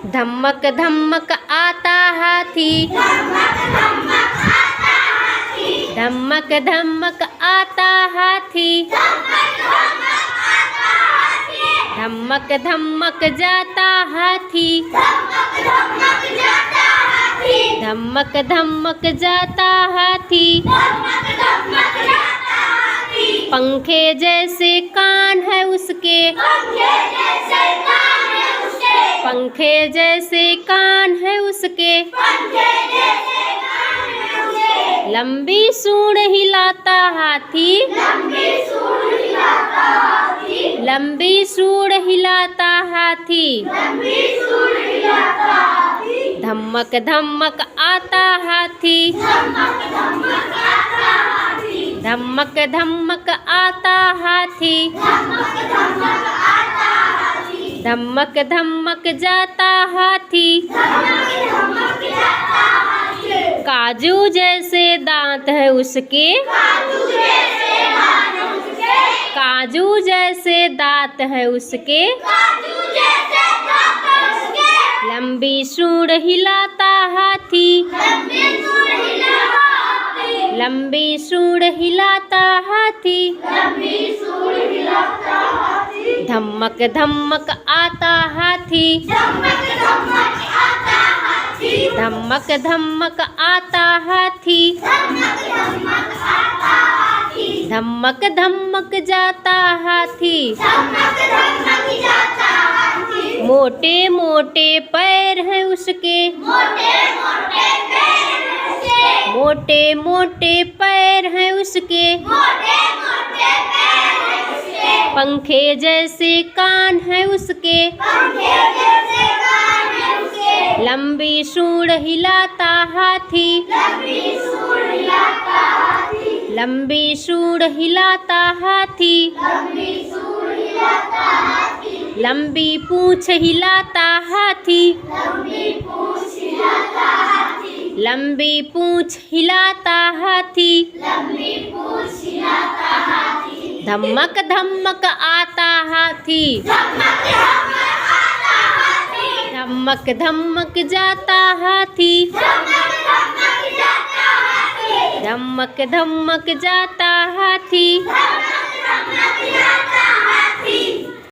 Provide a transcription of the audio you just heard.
धमक धमक आता हाथी, धमक धमक आता हाथी, धमक धमक जाता हाथी, धमक धमक जाता हाथी। पंखे जैसे कान है उसके, पंखे जैसे कान है उसके, लंबी सूंड हिलाता हाथी, लंबी सूंड हिलाता हाथी। धमक धमक आता हाथी, धमक धमक आता हाथी, धमक धमक जाता हाथी। काजू जैसे दांत है उसके, काजू जैसे दांत है उसके, लंबी सूंड हिलाता हाथी, लंबी सूंड हिलाता हाथी। धमक धमक आता हाथी, धमक धमक आता हाथी, धमक धमक जाता हाथी। मोटे मोटे पैर हैं उसके, मोटे मोटे पैर हैं उसके, पंखे जैसे कान है उसके, लंबी सूंड हिलाता हाथी, लंबी सूंड हिलाता हाथी। लंबी पूंछ हिलाता हाथी, लंबी पूंछ हिलाता हाथी। धमक धमक आता हाथी, धमक धमक जाता हाथी, धमक धमक जाता हाथी।